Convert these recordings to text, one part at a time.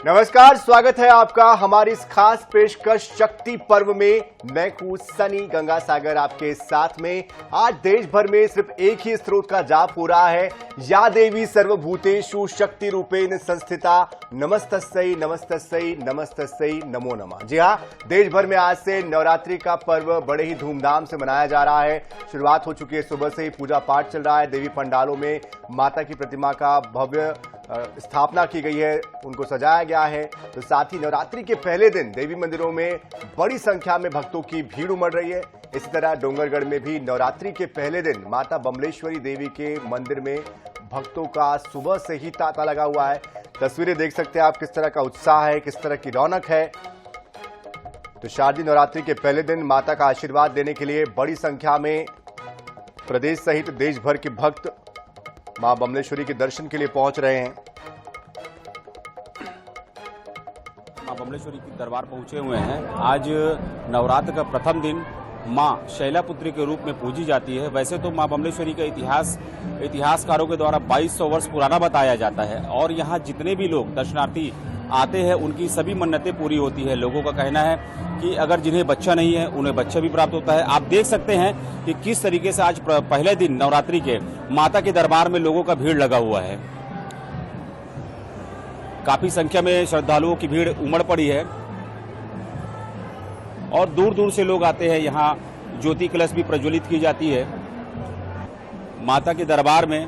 नमस्कार, स्वागत है आपका हमारी इस खास पेशकश शक्ति पर्व में। मैं हूं सनी गंगासागर आपके साथ में। आज देश भर में सिर्फ एक ही स्त्रोत का जाप हो रहा है, या देवी सर्वभूतेषु शक्ति रूपेण संस्थिता नमस्तस्यै नमस्तस्यै नमस्तस्यै नमो नमः। जी हाँ, देश भर में आज से नवरात्रि का पर्व बड़े ही धूमधाम से मनाया जा रहा है। शुरुआत हो चुकी है, सुबह से ही पूजा पाठ चल रहा है। देवी पंडालों में माता की प्रतिमा का भव्य स्थापना की गई है, उनको सजाया गया है। तो साथ ही नवरात्रि के पहले दिन देवी मंदिरों में बड़ी संख्या में भक्तों की भीड़ उमड़ रही है। इसी तरह डोंगरगढ़ में भी नवरात्रि के पहले दिन माता बमलेश्वरी देवी के मंदिर में भक्तों का सुबह से ही तांता लगा हुआ है। तस्वीरें देख सकते हैं आप, किस तरह का उत्साह है, किस तरह की रौनक है। तो शारदीय नवरात्रि के पहले दिन माता का आशीर्वाद देने के लिए बड़ी संख्या में प्रदेश सहित देश भर के भक्त मां बमलेश्वरी के दर्शन के लिए पहुंच रहे हैं। मां बमलेश्वरी के दरबार पहुंचे हुए हैं। आज नवरात्र का प्रथम दिन मां शैलापुत्री के रूप में पूजी जाती है। वैसे तो मां बमलेश्वरी का इतिहासकारों के द्वारा 2200 वर्ष पुराना बताया जाता है और यहाँ जितने भी लोग दर्शनार्थी आते हैं उनकी सभी मन्नतें पूरी होती है। लोगों का कहना है कि अगर जिन्हें बच्चा नहीं है उन्हें बच्चा भी प्राप्त होता है। आप देख सकते हैं कि किस तरीके से आज पहले दिन नवरात्रि के माता के दरबार में लोगों का भीड़ लगा हुआ है। काफी संख्या में श्रद्धालुओं की भीड़ उमड़ पड़ी है और दूर दूर से लोग आते हैं। यहाँ ज्योति कलश भी प्रज्वलित की जाती है। माता के दरबार में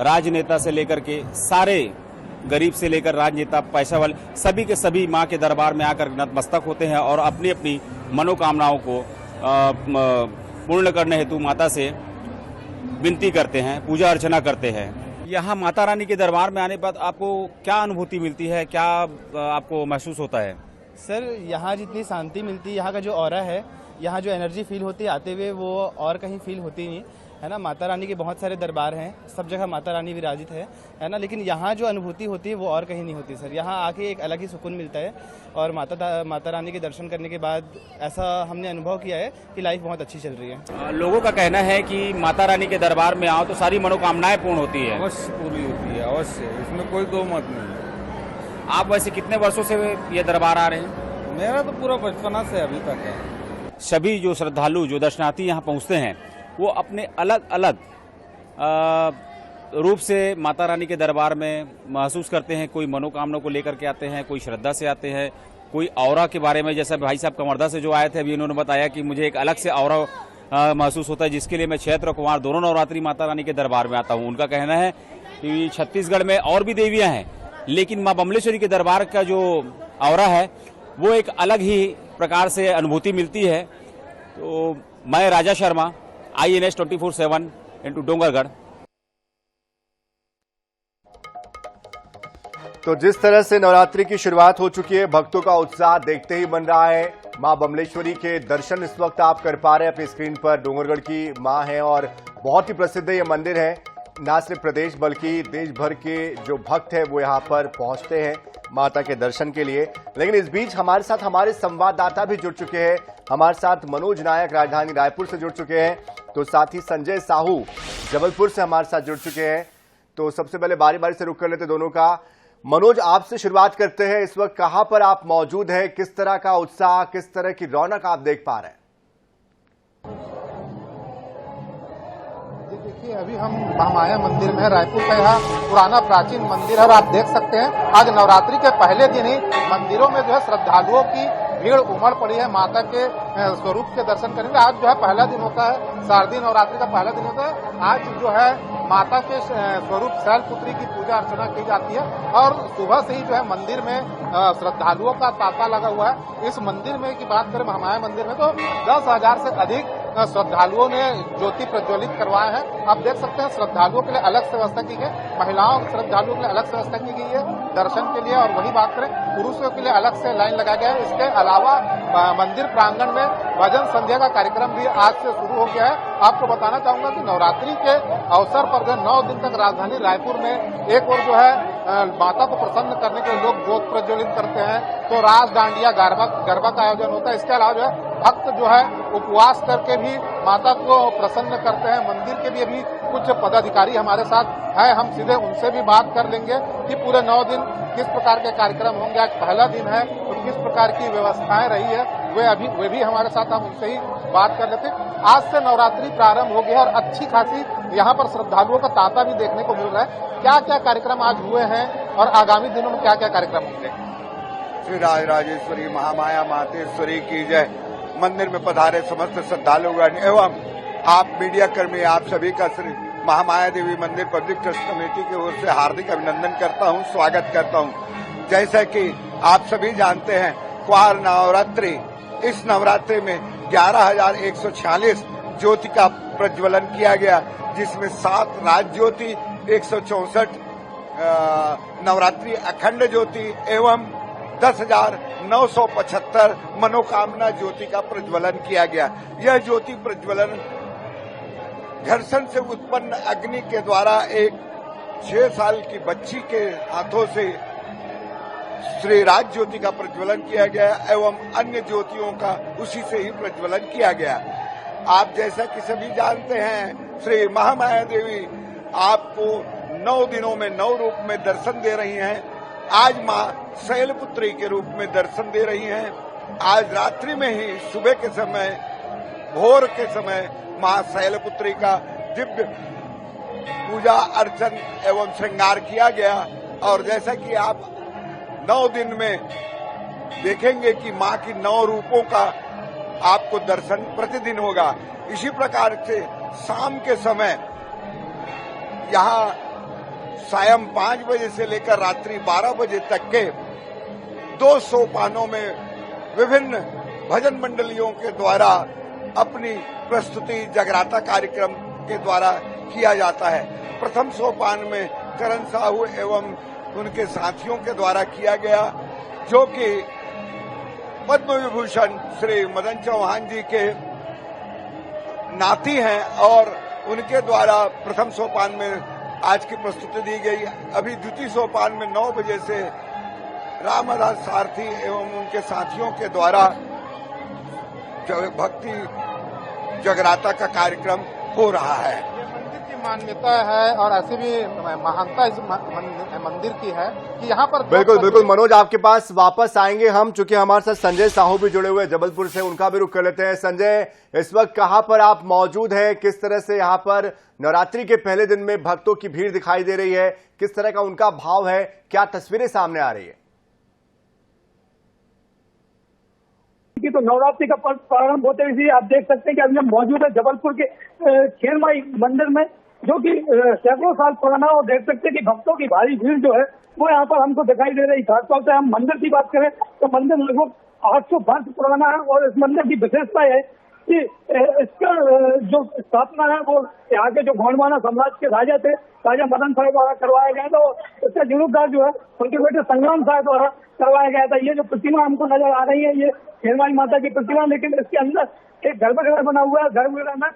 राजनेता से लेकर के सारे, गरीब से लेकर राजनेता, पैसा वाले, सभी के सभी मां के दरबार में आकर नतमस्तक होते हैं और अपनी अपनी मनोकामनाओं को पूर्ण करने हेतु माता से विनती करते हैं, पूजा अर्चना करते हैं। यहाँ माता रानी के दरबार में आने के बाद आपको क्या अनुभूति मिलती है, क्या आपको महसूस होता है? सर, यहाँ जितनी शांति मिलती है, यहाँ का जो ऑरा है, यहाँ जो एनर्जी फील होती है आते हुए, वो और कहीं फील होती नहीं है ना। माता रानी के बहुत सारे दरबार हैं, सब जगह माता रानी विराजित है ना, लेकिन यहाँ जो अनुभूति होती है वो और कहीं नहीं होती सर। यहाँ आके एक अलग ही सुकून मिलता है और माता रानी के दर्शन करने के बाद ऐसा हमने अनुभव किया है कि लाइफ बहुत अच्छी चल रही है। लोगों का कहना है कि माता रानी के दरबार में आओ तो सारी मनोकामनाएं पूर्ण होती है। अवश्य पूरी होती है, अवश्य, इसमें कोई दो मत नहीं है। आप वैसे कितने वर्षों से ये दरबार आ रहे हैं? मेरा तो पूरा बचपना से अभी तक है। सभी जो श्रद्धालु, जो दर्शनार्थी यहाँ पहुँचते हैं, वो अपने अलग अलग रूप से माता रानी के दरबार में महसूस करते हैं। कोई मनोकामना को लेकर के आते हैं, कोई श्रद्धा से आते हैं, कोई औरा के बारे में, जैसा भाई साहब कमरदा से जो आए थे अभी, इन्होंने बताया कि मुझे एक अलग से औरा महसूस होता है, जिसके लिए मैं चैत्र कुमार दोनों नवरात्रि माता रानी के दरबार में आता हूँ। उनका कहना है कि छत्तीसगढ़ में और भी देवियाँ हैं, लेकिन माँ बमलेश्वरी के दरबार का जो औरा है वो एक अलग ही प्रकार से अनुभूति मिलती है। तो मैं राजा शर्मा, INS 24/7 into डोंगरगढ़। तो जिस तरह से नवरात्रि की शुरुआत हो चुकी है, भक्तों का उत्साह देखते ही बन रहा है। मां बमलेश्वरी के दर्शन इस वक्त आप कर पा रहे हैं अपनी स्क्रीन पर। डोंगरगढ़ की मां है और बहुत ही प्रसिद्ध ये मंदिर है। न सिर्फ प्रदेश बल्कि देश भर के जो भक्त हैं वो यहाँ पर पहुंचते हैं माता के दर्शन के लिए। लेकिन इस बीच हमारे साथ हमारे संवाददाता भी जुड़ चुके हैं। हमारे साथ मनोज नायक राजधानी रायपुर से जुड़ चुके हैं, तो साथ ही संजय साहू जबलपुर से हमारे साथ जुड़ चुके हैं। तो सबसे पहले बारी बारी से रुक कर लेते दोनों का। मनोज, आपसे शुरुआत करते हैं। इस वक्त कहां पर आप मौजूद हैं, किस तरह का उत्साह, किस तरह की रौनक आप देख पा रहे हैं? देखिए, अभी हम महामाया मंदिर में है। रायपुर का यह पुराना प्राचीन मंदिर है और आप देख सकते हैं आज नवरात्रि के पहले दिन ही मंदिरों में जो है श्रद्धालुओं की भीड़ उमड़ पड़ी है माता के स्वरूप के दर्शन करने के। आज जो है पहला दिन होता है, शारदीय नवरात्रि का पहला दिन होता है। आज जो है माता के स्वरूप शैलपुत्री की पूजा अर्चना की जाती है और सुबह से ही जो है मंदिर में श्रद्धालुओं का तांता लगा हुआ है। इस मंदिर में की बात करें, महामाया मंदिर में, तो 10,000 से अधिक श्रद्धालुओं ने ज्योति प्रज्वलित करवाए हैं। आप देख सकते हैं श्रद्धालुओं के लिए अलग से व्यवस्था की गई, महिलाओं श्रद्धालुओं के लिए अलग से व्यवस्था की गई है दर्शन के लिए। और वही बात करें, पुरुषों के लिए अलग से लाइन लगाया गया है। इसके अलावा मंदिर प्रांगण में भजन संध्या का कार्यक्रम भी आज से शुरू हो गया है आपको बताना चाहूंगा कि नवरात्रि के अवसर पर जो 9 दिन तक राजधानी रायपुर में एक और जो है माता को प्रसन्न करने के लिए लोग ज्योत प्रज्वलित करते हैं, तो रास दांडिया गरबा का आयोजन होता है। इसके अलावा जो है भक्त जो है उपवास करके भी माता को प्रसन्न करते हैं। मंदिर के भी अभी कुछ पदाधिकारी हमारे साथ है, हम सीधे उनसे भी बात कर लेंगे कि पूरे 9 दिन किस प्रकार के कार्यक्रम होंगे। आज पहला दिन है तो किस प्रकार की व्यवस्थाएं रही है वे भी हमारे साथ, हम उनसे ही बात कर लेते हैं। आज से नवरात्रि प्रारंभ हो गया और अच्छी खासी यहाँ पर श्रद्धालुओं का तांता भी देखने को मिल रहा है। क्या क्या कार्यक्रम आज हुए हैं और आगामी दिनों में क्या क्या कार्यक्रम होंगे? श्री राजराजेश्वरी महामाया मातेश्वरी की जय। मंदिर में पधारे समस्त श्रद्धालुगण एवं आप मीडिया कर्मी, आप सभी का श्री महामाया देवी मंदिर पब्लिक ट्रस्ट कमेटी की ओर से हार्दिक अभिनंदन करता हूं, स्वागत करता हूं। जैसा कि आप सभी जानते हैं, क्वार नवरात्रि, इस नवरात्रि में 11,146 ज्योति का प्रज्वलन किया गया, जिसमें 7 राज ज्योति, 164 नवरात्रि अखंड ज्योति एवं 10,975 मनोकामना ज्योति का प्रज्वलन किया गया। यह ज्योति प्रज्वलन घर्षण से उत्पन्न अग्नि के द्वारा एक 6 साल की बच्ची के हाथों से श्री राज ज्योति का प्रज्वलन किया गया एवं अन्य ज्योतियों का उसी से ही प्रज्वलन किया गया। आप जैसा कि सभी जानते हैं, श्री महामाया देवी आपको 9 दिनों में 9 रूप में दर्शन दे रही हैं। आज मां शैलपुत्री के रूप में दर्शन दे रही हैं। आज रात्रि में ही सुबह के समय, भोर के समय मां शैलपुत्री का दिव्य पूजा अर्चन एवं श्रृंगार किया गया। और जैसा कि आप 9 दिन में देखेंगे कि मां की 9 रूपों का आपको दर्शन प्रतिदिन होगा। इसी प्रकार से शाम के समय यहाँ सायं 5 बजे से लेकर रात्रि 12 बजे तक के 2 सोपानों में विभिन्न भजन मंडलियों के द्वारा अपनी प्रस्तुति जगराता कार्यक्रम के द्वारा किया जाता है। प्रथम सोपान में करण साहू एवं उनके साथियों के द्वारा किया गया, जो कि पद्म विभूषण श्री मदन चौहान जी के नाती हैं और उनके द्वारा प्रथम सोपान में आज की प्रस्तुति दी गई। अभी द्वितीय सोपान में 9 बजे से रामदास सारथी एवं उनके साथियों के द्वारा भक्ति जगराता का कार्यक्रम हो रहा है। मंदिर की मान्यता है और ऐसी भी महानता इस मंदिर की है कि यहाँ पर बिल्कुल मनोज, आपके पास वापस आएंगे हम, चूंकि हमारे साथ संजय साहू भी जुड़े हुए हैं जबलपुर से, उनका भी रुख कर लेते हैं। संजय, इस वक्त कहां पर आप मौजूद हैं? किस तरह से यहाँ पर नवरात्रि के पहले दिन में भक्तों की भीड़ दिखाई दे रही है? किस तरह का उनका भाव है? क्या तस्वीरें सामने आ रही है? तो नवरात्रि का पर्व प्रारंभ होते हुए आप देख सकते हैं कि अभी हम मौजूद है जबलपुर के खेरमाई मंदिर में, जो कि सैकड़ों साल पुराना, और देख सकते हैं कि भक्तों की भारी भीड़ जो है वो यहाँ पर हमको दिखाई दे रही है। खासतौर से हम मंदिर की बात करें तो मंदिर लगभग 800 वर्ष पुराना है और इस मंदिर की विशेषता है कि इसका जो स्थापना है वो यहाँ के जो गोंडवाना साम्राज्य के राजा थे, राजा मदन साहब द्वारा करवाया गया था। इसका जीर्णोद्धार जो है उनके बेटे संग्राम साहब द्वारा करवाया गया था। ये जो प्रतिमा हमको नजर आ रही है, ये खेरमाई माता की प्रतिमा, लेकिन इसके अंदर एक गर्भगृह बना हुआ है। गर्भगृह में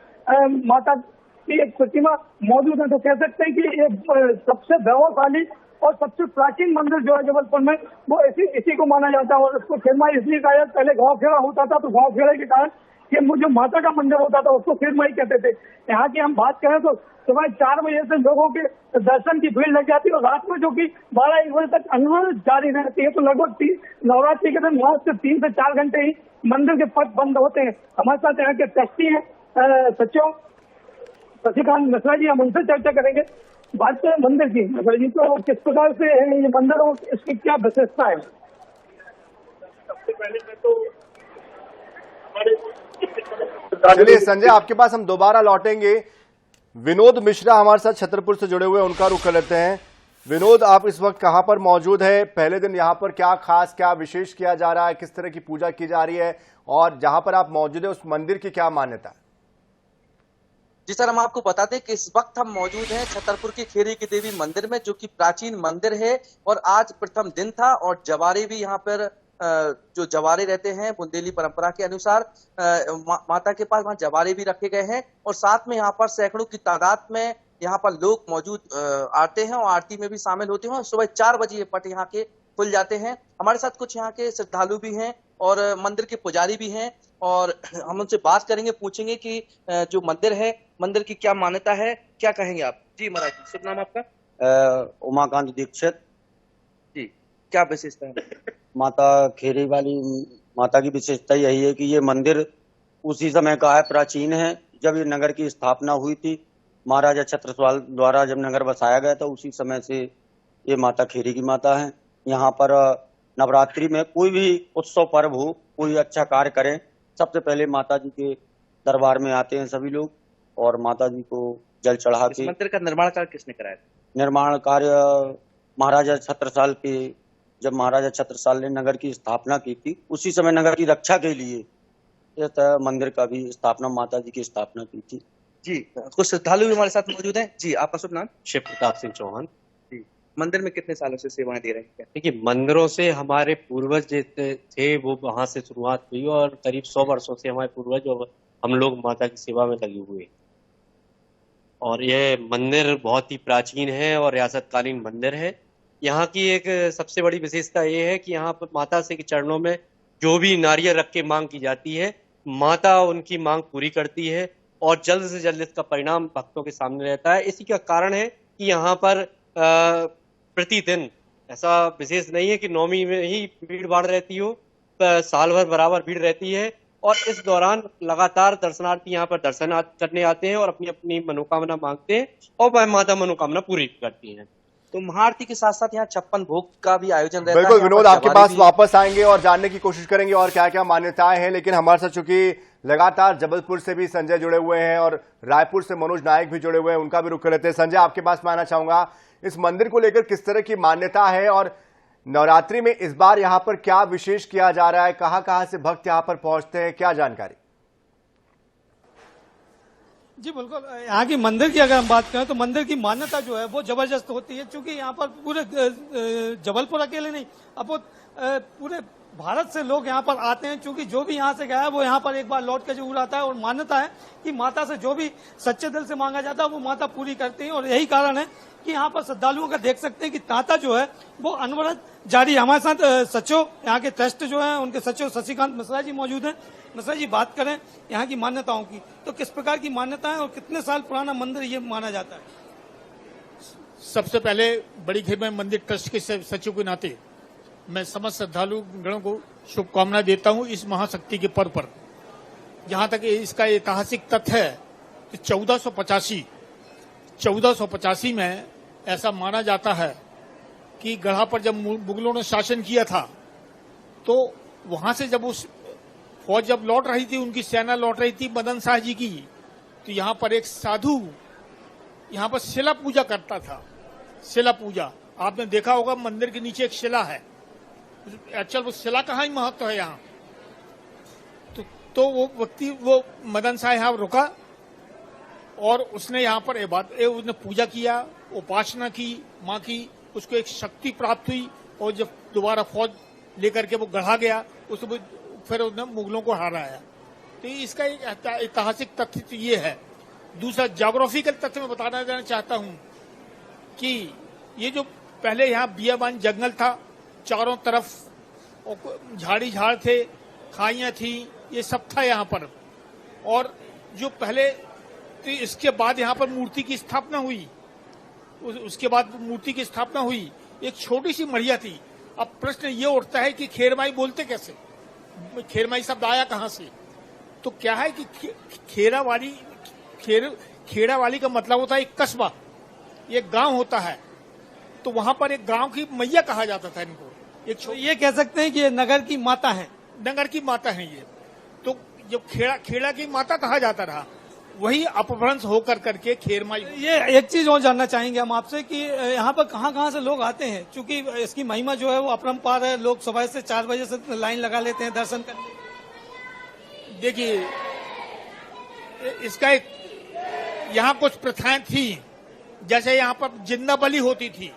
माता की एक प्रतिमा मौजूद है। तो कह सकते हैं कि ये सबसे वैभवशाली और सबसे प्राचीन मंदिर जो है जबलपुर में, वो इसी को माना जाता है। और इसको खेरमाई इसलिए कहा जाता, पहले गाँव खेड़ा होता था, तो गाँव खेड़े के कारण ये जो माता का मंदिर होता था उसको खेरमाई कहते थे। यहाँ की हम बात करें तो सुबह 4 बजे से लोगों के दर्शन की भीड़ लग जाती है और रात में जो कि 12-1 बजे तक अनुमति जारी रहती है। तो लगभग नवरात्रि के दिन वहाँ से 3 से 4 घंटे ही मंदिर के पट बंद होते हैं। हमारे साथ यहाँ के ट्रस्टी हैं सचिव शशिकांत मिश्रा जी, हम उनसे चर्चा करेंगे। बात करें मंदिर की, जी, तो किस प्रकार से है ये मंदिर और इसकी क्या विशेषता है? सबसे पहले तो चलिए संजय, आपके पास हम दोबारा लौटेंगे। विनोद मिश्रा हमारे साथ छतरपुर से जुड़े हुए, उनका रुख कर लेते हैं। विनोद, आप इस वक्त कहां पर मौजूद है? पहले दिन यहां पर क्या खास, क्या विशेष किया जा रहा है? किस तरह की पूजा की जा रही है? और जहां पर आप मौजूद है उस मंदिर की क्या मान्यता है? जी सर, हम आपको बता दें कि इस वक्त हम मौजूद हैं छतरपुर के खेरी की देवी मंदिर में, जो कि प्राचीन मंदिर है और आज प्रथम दिन था और जवारे भी यहाँ पर जो जवारे रहते हैं बुंदेली परंपरा के अनुसार माता के पास वहां जवारे भी रखे गए हैं और साथ में यहाँ पर सैकड़ों की तादाद में यहाँ पर लोग मौजूद आते हैं और आरती में भी शामिल होते हैं और सुबह 4 बजे ये पट यहाँ के खुल जाते हैं। हमारे साथ कुछ यहाँ के श्रद्धालु भी हैं और मंदिर के पुजारी भी हैं और हम उनसे बात करेंगे, पूछेंगे कि जो मंदिर है, मंदिर की क्या मान्यता है, क्या कहेंगे आप? जी महाराज, शुभ नाम आपका? उमाकांत दीक्षित जी। क्या विशेषता है? माता खेरी वाली माता की विशेषता यही है कि ये मंदिर उसी समय का है, प्राचीन है। जब ये नगर की स्थापना हुई थी महाराजा छत्रसाल द्वारा, जब नगर बसाया गया था, उसी समय से ये माता खेरी की माता है। यहाँ पर नवरात्रि में कोई भी उत्सव पर्व हो, कोई अच्छा कार्य करें, सबसे पहले माता जी के दरबार में आते हैं सभी लोग और माता जी को जल चढ़ा के। मंदिर का निर्माण कार्य किसने कराया? निर्माण कार्य महाराजा छत्रसाल के, जब महाराजा छत्रसाल ने नगर की स्थापना की थी, उसी समय नगर की रक्षा के लिए इस मंदिर का भी स्थापना माता जी की स्थापना की थी। जी, कुछ श्रद्धालु भी हमारे साथ मौजूद हैं। जी, आपका शुभ नाम? शिव प्रताप सिंह चौहान। जी, मंदिर में कितने सालों से सेवाएं दे रहे हैं? देखिए, मंदिरों से हमारे पूर्वज थे वो वहां से शुरुआत हुई और करीब 100 वर्षों से हमारे पूर्वज और हम लोग माता की सेवा में लगे हुए। और यह मंदिर बहुत ही प्राचीन है और रियासतकालीन मंदिर है। यहाँ की एक सबसे बड़ी विशेषता ये है कि यहाँ पर माता से के चरणों में जो भी नारियल रख के मांग की जाती है, माता उनकी मांग पूरी करती है और जल्द से जल्द इसका परिणाम भक्तों के सामने रहता है। इसी का कारण है कि यहाँ पर प्रतिदिन, ऐसा विशेष नहीं है कि नवमी में ही भीड़ भाड़ रहती हो, साल भर बराबर भीड़ रहती है और इस दौरान लगातार दर्शनार्थी यहाँ पर दर्शन करने आते हैं और अपनी अपनी मनोकामना मांगते हैं और वह माता मनोकामना पूरी करती हैं। तो महाआरती के साथ साथ यहाँ 56 भोग का भी आयोजन रहता है। बिल्कुल विनोद, आपके पास वापस आएंगे और जानने की कोशिश करेंगे और क्या क्या मान्यताएं हैं, लेकिन हमारे साथ चूंकि लगातार जबलपुर से भी संजय जुड़े हुए हैं और रायपुर से मनोज नायक भी जुड़े हुए हैं, उनका भी रुख कर लेते हैं। संजय, आपके पास मैं आना चाहूंगा, इस मंदिर को लेकर किस तरह की मान्यता है और नवरात्रि में इस बार यहाँ पर क्या विशेष किया जा रहा है, कहां से भक्त यहाँ पर पहुंचते हैं, क्या जानकारी? जी बिल्कुल, यहाँ की मंदिर की अगर हम बात करें तो मंदिर की मान्यता जो है वो जबरदस्त होती है, क्योंकि यहाँ पर पूरे जबलपुर अकेले नहीं, अब पूरे भारत से लोग यहाँ पर आते हैं, क्योंकि जो भी यहाँ से गया है वो यहाँ पर एक बार लौट के जरूर आता है और मान्यता है कि माता से जो भी सच्चे दिल से मांगा जाता है वो माता पूरी करती है। और यही कारण है कि यहाँ पर श्रद्धालुओं का देख सकते हैं कि तांता जो है वो अनवरत जारी। हमारे साथ सचिव, यहाँ के ट्रस्ट जो है उनके सचिव शशिकांत मिश्रा जी मौजूद हैं। मिश्रा जी, बात करें यहाँ की मान्यताओं की, तो किस प्रकार की मान्यता है और कितने साल पुराना मंदिर ये माना जाता है? सबसे पहले बड़ी खेल में मंदिर ट्रस्ट के सचिव के नाते मैं समस्त श्रद्धालु गणों को शुभकामनाएं देता हूं इस महाशक्ति के पर्व पर। जहां तक इसका ऐतिहासिक तथ्य है कि 1485 में ऐसा माना जाता है कि गढ़ा पर जब मुगलों ने शासन किया था तो वहां से जब उस फौज जब लौट रही थी, उनकी सेना लौट रही थी मदन शाह जी की, तो यहाँ पर एक साधु यहाँ पर शिला पूजा करता था। शिला पूजा आपने देखा होगा, मंदिर के नीचे एक शिला है। अच्छा, वो शिला का ही महत्व है यहाँ। तो वो व्यक्ति, वो मदन शाह यहाँ रुका और उसने यहाँ पर उसने पूजा किया, उपासना की माँ की, उसको एक शक्ति प्राप्त हुई और जब दोबारा फौज लेकर के वो गढ़ा गया, उसको फिर उसने मुगलों को हराया। तो इसका एक ऐतिहासिक तथ्य तो ये है। दूसरा ज्योग्राफिकल तथ्य मैं बताना देना चाहता हूँ कि ये जो पहले यहाँ बियाबान जंगल था, चारों तरफ झाड़ी झाड़ थे, खाइयां थी, ये सब था यहाँ पर। और जो पहले, तो इसके बाद यहाँ पर मूर्ति की स्थापना हुई, उसके बाद मूर्ति की स्थापना हुई, एक छोटी सी मढ़िया थी। अब प्रश्न ये उठता है कि खेरमाई बोलते कैसे, खेरमाई शब्द आया कहाँ से? तो क्या है कि खेड़ा वाली का मतलब होता है एक कस्बा, एक गांव होता है, तो वहां पर एक गांव की मैया कहा जाता था इनको। तो ये कह सकते हैं कि ये नगर की माता है। नगर की माता है ये। तो जब खेड़ा की माता कहा जाता रहा, वही अपभ्रंश होकर करके खेरमाई। ये एक चीज और जानना चाहेंगे हम आपसे कि यहाँ पर कहाँ से लोग आते हैं, क्योंकि इसकी महिमा जो है वो अपरंपार है। लोग सुबह से 4 बजे से लाइन लगा लेते हैं दर्शन करने। देखिए, इसका यहाँ कुछ प्रथाएं थी, जैसे यहाँ पर जिंदा बलि होती थी।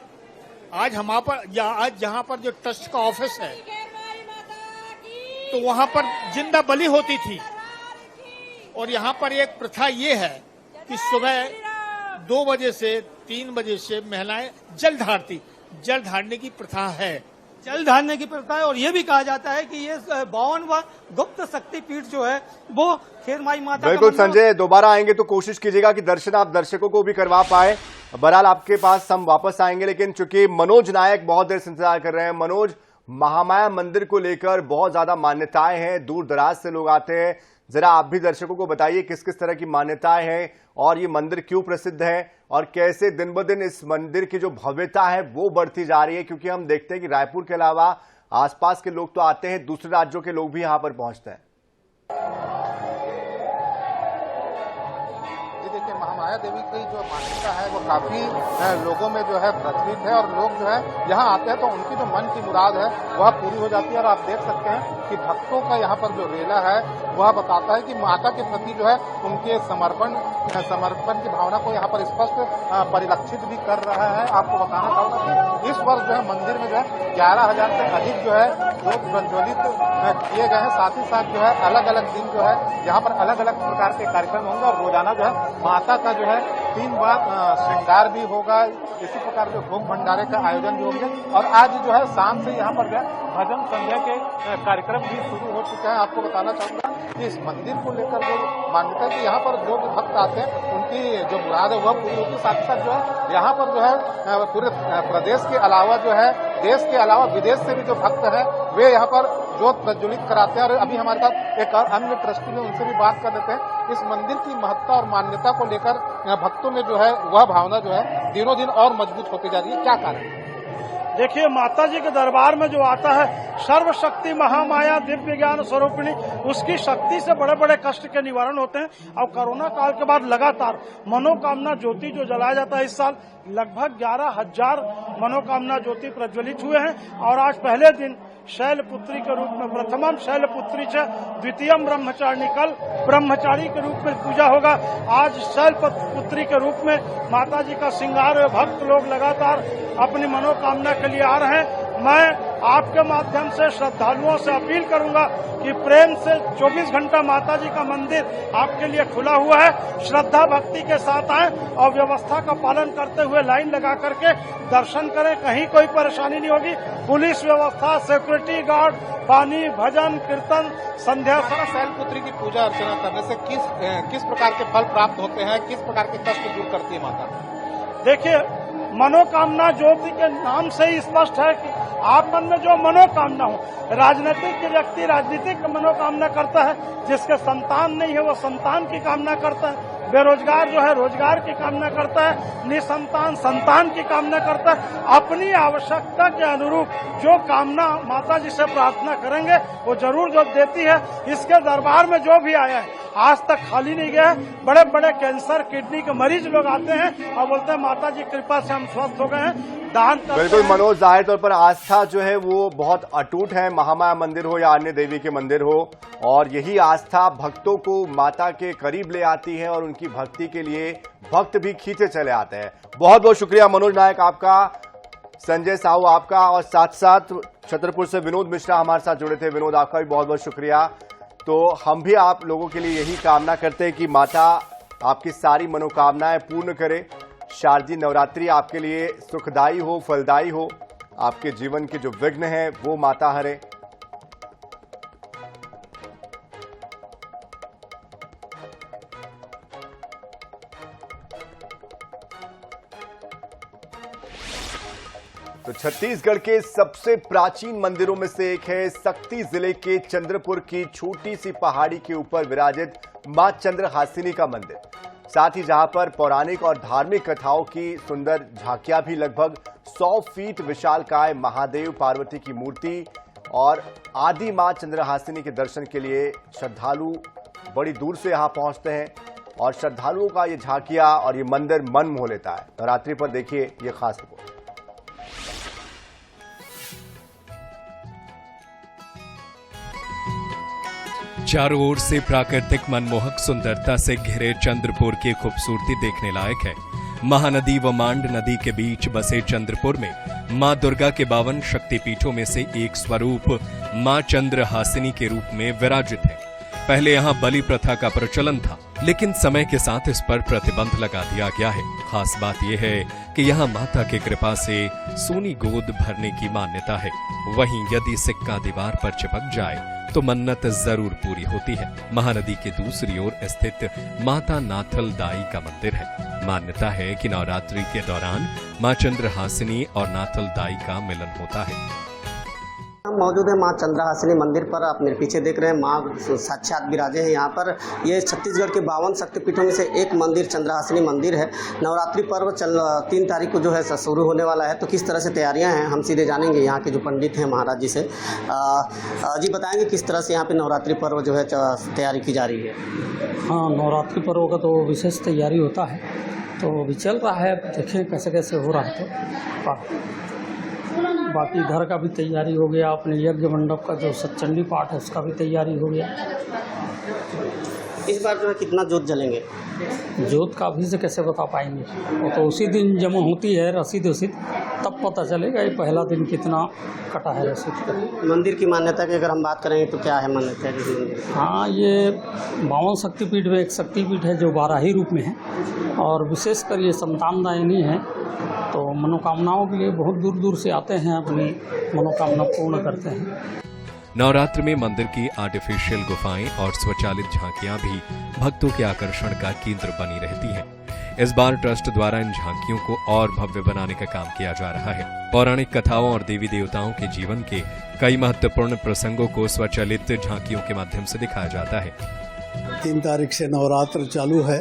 आज जहाँ पर जो ट्रस्ट का ऑफिस है, तो वहां पर जिंदा बलि होती थी। और यहाँ पर एक प्रथा ये है कि सुबह 2 बजे से 3 बजे से महिलाएं जल ढारने की प्रथा है। जल ढारने की प्रथा है। और ये भी कहा जाता है कि ये 52वां गुप्त शक्तिपीठ जो है वो खेरमाई माता। बिल्कुल संजय, दोबारा आएंगे तो कोशिश कीजिएगा कि दर्शन आप दर्शकों को भी करवा पाए। बहरहाल आपके पास हम वापस आएंगे, लेकिन चूंकि मनोज नायक बहुत देर से इंतजार कर रहे हैं। मनोज, महामाया मंदिर को लेकर बहुत ज्यादा मान्यताएं हैं, दूर दराज से लोग आते हैं, जरा आप भी दर्शकों को बताइए किस किस तरह की मान्यताएं हैं और ये मंदिर क्यों प्रसिद्ध है और कैसे दिन ब दिन इस मंदिर की जो भव्यता है वो बढ़ती जा रही है, क्योंकि हम देखते हैं कि रायपुर के अलावा आसपास के लोग तो आते हैं, दूसरे राज्यों के लोग भी यहां पर पहुंचते हैं। देखिए, महामाया देवी की जो मान्यता है वो काफी लोगों में जो है प्रचलित है और लोग जो है यहाँ आते हैं तो उनकी जो मन की मुराद है वह पूरी हो जाती है। और आप देख सकते हैं कि भक्तों का यहाँ पर जो रेला है वह बताता है कि माता के प्रति जो है उनके समर्पण की भावना को यहाँ पर स्पष्ट परिलक्षित भी कर रहा है। आपको बताना चाहूंगा कि इस वर्ष जो है मंदिर में जो है 11,000 से अधिक जो है जोत प्रज्वलित किए गए हैं। साथ ही साथ जो है अलग अलग दिन जो है यहाँ पर अलग अलग प्रकार के कार्यक्रम होंगे और रोजाना जो है माता का जो है 3 बार श्रृंगार भी होगा। इसी प्रकार के भोग भंडारे का आयोजन भी होंगे और आज जो है शाम से यहाँ पर जो है भजन संध्या के कार्यक्रम भी शुरू हो चुके हैं। आपको बताना चाहूंगा कि इस मंदिर को लेकर जो मान्यता है कि यहाँ पर जो भी भक्त आते हैं उनकी जो मुराद है वह पूरी होती है। साथ ही साथ जो है यहाँ पर जो है पूरे प्रदेश के अलावा जो है देश के अलावा विदेश से भी जो भक्त हैं वे यहाँ पर जोत प्रज्वलित कराते हैं। और अभी हमारे साथ एक अन्य ट्रस्टी है, उनसे भी बात कर लेते हैं। इस मंदिर की महत्ता और मान्यता को लेकर भक्तों में जो है वह भावना जो है दिनों दिन और मजबूत होती जा रही है। क्या कारण है? देखिए, माता जी के दरबार में जो आता है सर्वशक्ति महामाया दिव्य ज्ञान स्वरूपिणी, उसकी शक्ति से बड़े बड़े कष्ट के निवारण होते हैं। और कोरोना काल के बाद लगातार मनोकामना ज्योति जो जलाया जाता है, इस साल लगभग 11,000 मनोकामना ज्योति प्रज्वलित हुए हैं। और आज पहले दिन शैलपुत्री के रूप में प्रथमम शैलपुत्री च द्वितीयम ब्रह्मचारिणी, कल ब्रह्मचारी के रूप में पूजा होगा। आज शैलपुत्री के रूप में माता जी का श्रृंगार, भक्त लोग लगातार अपनी मनोकामना के लिए आ रहे हैं। मैं आपके माध्यम से श्रद्धालुओं से अपील करूंगा कि प्रेम से 24 घंटा माता जी का मंदिर आपके लिए खुला हुआ है। श्रद्धा भक्ति के साथ आएं और व्यवस्था का पालन करते हुए लाइन लगा करके दर्शन करें, कहीं कोई परेशानी नहीं होगी। पुलिस व्यवस्था, सिक्योरिटी गार्ड, पानी, भजन, कीर्तन, संध्या। शैलपुत्री की पूजा अर्चना करने से किस प्रकार के फल प्राप्त होते हैं, किस प्रकार के कष्ट दूर करती है माता? देखिए, मनोकामना ज्योति के नाम से ही स्पष्ट है कि आप मन में जो मनोकामना हो, राजनीतिक व्यक्ति राजनीतिक मनोकामना करता है, जिसके संतान नहीं है वो संतान की कामना करता है, बेरोजगार जो है रोजगार की कामना करता है, निसंतान संतान की कामना करता है। अपनी आवश्यकता के अनुरूप जो कामना माता जी से प्रार्थना करेंगे वो जरूर जो देती है। इसके दरबार में जो भी आया है आज तक खाली नहीं गया है। बड़े बड़े कैंसर, किडनी के मरीज लोग आते हैं और बोलते हैं माता जी कृपा से हम स्वस्थ हो गए हैं, दान करते हैं। बिल्कुल मनोज, जाहिर तौर पर आस्था जो है वो बहुत अटूट है, महामाया मंदिर हो या अन्य देवी के मंदिर हो, और यही आस्था भक्तों को माता के करीब ले आती है और उनकी भक्ति के लिए भक्त भी खींचे चले आते हैं। बहुत बहुत शुक्रिया मनोज नायक आपका, संजय साहू आपका, और साथ साथ छतरपुर से विनोद मिश्रा हमारे साथ जुड़े थे। विनोद, आपका भी बहुत बहुत शुक्रिया। तो हम भी आप लोगों के लिए यही कामना करते हैं कि माता आपकी सारी मनोकामनाएं पूर्ण करे, शारदीय नवरात्रि आपके लिए सुखदायी हो, फलदायी हो, आपके जीवन के जो विघ्न हैं वो माता हरे। तो छत्तीसगढ़ के सबसे प्राचीन मंदिरों में से एक है सक्ती जिले के चंद्रपुर की छोटी सी पहाड़ी के ऊपर विराजित मां चंद्रहासिनी का मंदिर। साथ ही जहां पर पौराणिक और धार्मिक कथाओं की सुंदर झांकियां भी, लगभग 100 फीट विशालकाय महादेव पार्वती की मूर्ति और आदि मां चंद्रहासिनी के दर्शन के लिए श्रद्धालु बड़ी दूर से यहां पहुंचते हैं और श्रद्धालुओं का ये झांकियां और ये मंदिर मन मोह लेता है। नवरात्रि पर देखिए ये खास रिपोर्ट। चारों ओर से प्राकृतिक मनमोहक सुंदरता से घिरे चंद्रपुर की खूबसूरती देखने लायक है। महानदी व मांड नदी के बीच बसे चंद्रपुर में मां दुर्गा के 52 शक्तिपीठों में से एक स्वरूप मां चंद्रहासिनी के रूप में विराजित है। पहले यहाँ बलि प्रथा का प्रचलन था, लेकिन समय के साथ इस पर प्रतिबंध लगा दिया गया है। खास बात यह है कि यहाँ माता की कृपा से सोनी गोद भरने की मान्यता है। वहीं यदि सिक्का दीवार पर चिपक जाए तो मन्नत जरूर पूरी होती है। महानदी के दूसरी ओर स्थित माता नाथल दाई का मंदिर है। मान्यता है कि नवरात्रि के दौरान मां चंद्रहासिनी और नाथल दाई का मिलन होता है। हम मौजूद है मां चंद्रहासिनी मंदिर पर। आप मेरे पीछे देख रहे हैं मां साक्षात विराजे हैं यहाँ पर। ये छत्तीसगढ़ के 52 शक्तिपीठों में से एक मंदिर चंद्रहासिनी मंदिर है। नवरात्रि पर्व 3 तारीख को जो है शुरू होने वाला है, तो किस तरह से तैयारियां हैं हम सीधे जानेंगे यहाँ के जो पंडित हैं महाराज जी से। जी बताएंगे किस तरह से यहाँ पे नवरात्रि पर्व जो है तैयारी की जा रही है। हाँ, नवरात्रि पर्व का तो विशेष तैयारी होता है, तो अभी चल रहा है, देखें कैसे कैसे हो रहा है। तो बाकी घर का भी तैयारी हो गया, अपने यज्ञ मंडप का जो सतचंडी पाठ है उसका भी तैयारी हो गया। इस बार जो है कितना जोत जलेंगे? जोत का अभी से कैसे बता पाएंगे, वो तो उसी दिन जमा होती है रसीद तब पता चलेगा ये पहला दिन कितना कटा है रसीद। मंदिर की मान्यता की अगर हम बात करेंगे तो क्या है मान्यता है? हाँ, ये 52 शक्तिपीठ में एक शक्तिपीठ है जो 12 ही रूप में है, और विशेषकर ये संतानदायिनी है। तो मनोकामनाओं के लिए बहुत दूर दूर से आते हैं, अपनी मनोकामना पूर्ण करते हैं। नवरात्र में मंदिर की आर्टिफिशियल गुफाएं और स्वचालित झांकियां भी भक्तों के आकर्षण का केंद्र बनी रहती हैं। इस बार ट्रस्ट द्वारा इन झांकियों को और भव्य बनाने का काम किया जा रहा है। पौराणिक कथाओं और देवी देवताओं के जीवन के कई महत्वपूर्ण प्रसंगों को स्वचालित झांकियों के माध्यम से दिखाया जाता है। 3 तारीख से नवरात्र चालू है,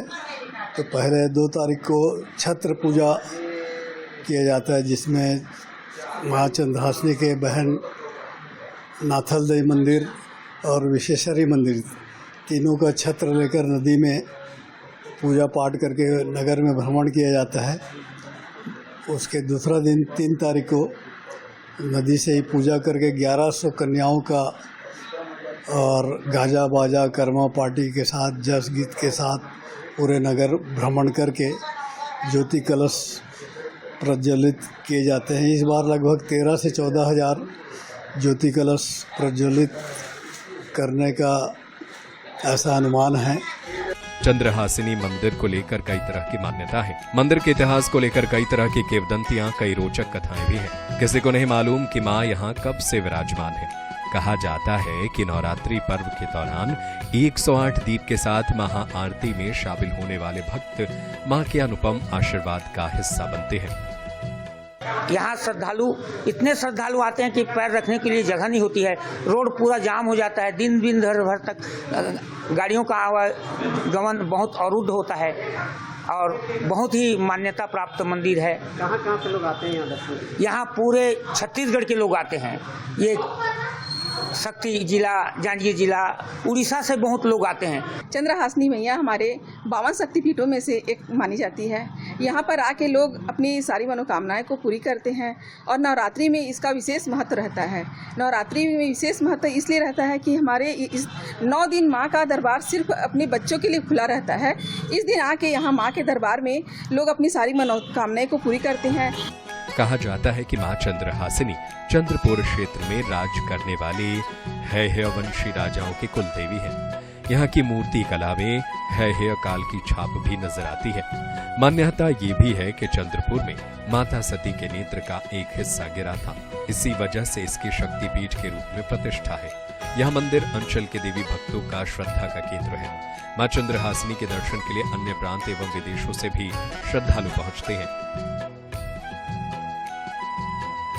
तो पहले 2 तारीख को छत्र पूजा किया जाता है, जिसमें मां चंद्रहासिनी के बहन नाथल दाई मंदिर और विश्वेश्वरी मंदिर तीनों का छत्र लेकर नदी में पूजा पाठ करके नगर में भ्रमण किया जाता है। उसके दूसरा दिन 3 तारीख को नदी से ही पूजा करके 1100 कन्याओं का और गाजा बाजा कर्मा पार्टी के साथ जस गीत के साथ पूरे नगर भ्रमण करके ज्योति कलश प्रज्वलित किए जाते हैं। इस बार लगभग 13 से 14 हज़ार ज्योति कलश प्रज्वलित करने का ऐसा अनुमान है। चंद्रहासिनी मंदिर को लेकर कई तरह की मान्यता है। मंदिर के इतिहास को लेकर कई तरह की किंवदंतियां, कई रोचक कथाएं भी हैं। किसी को नहीं मालूम कि मां यहां कब से विराजमान है। कहा जाता है कि नवरात्रि पर्व के दौरान 108 दीप के साथ महाआरती में शामिल होने वाले भक्त मां के अनुपम आशीर्वाद का हिस्सा बनते हैं। यहाँ इतने श्रद्धालु आते हैं कि पैर रखने के लिए जगह नहीं होती है। रोड पूरा जाम हो जाता है, दिन भर तक गाड़ियों का आवागमन बहुत अवरुद्ध होता है, और बहुत ही मान्यता प्राप्त मंदिर है। कहाँ से लोग आते हैं यहाँ दर्शन? यहाँ पूरे छत्तीसगढ़ के लोग आते हैं। ये शक्ति जिला, जांजगीर जिला, उड़ीसा से बहुत लोग आते हैं। चंद्रहासिनी मैया हमारे 52 शक्तिपीठों में से एक मानी जाती है। यहाँ पर आके लोग अपनी सारी मनोकामनाएं को पूरी करते हैं, और नवरात्रि में इसका विशेष महत्व रहता है। नवरात्रि में विशेष महत्व इसलिए रहता है कि हमारे इस 9 दिन माँ का दरबार सिर्फ अपने बच्चों के लिए खुला रहता है। इस दिन आके यहाँ माँ के दरबार में लोग अपनी सारी मनोकामनाएं को पूरी करते हैं। कहा जाता है कि मां चंद्रहासिनी चंद्रपुर क्षेत्र में राज करने वाले हैहयवंशी राजाओं के कुल देवी हैं। यहाँ की मूर्ति कला में हैहय काल की छाप भी नजर आती है। मान्यता ये भी है कि चंद्रपुर में माता सती के नेत्र का एक हिस्सा गिरा था। इसी वजह से इसकी शक्तिपीठ के रूप में प्रतिष्ठा है। यह मंदिर अंचल के देवी भक्तों का श्रद्धा का केंद्र है। मां चंद्रहासिनी के दर्शन के लिए अन्य प्रांत एवं विदेशों से भी श्रद्धालु पहुंचते हैं।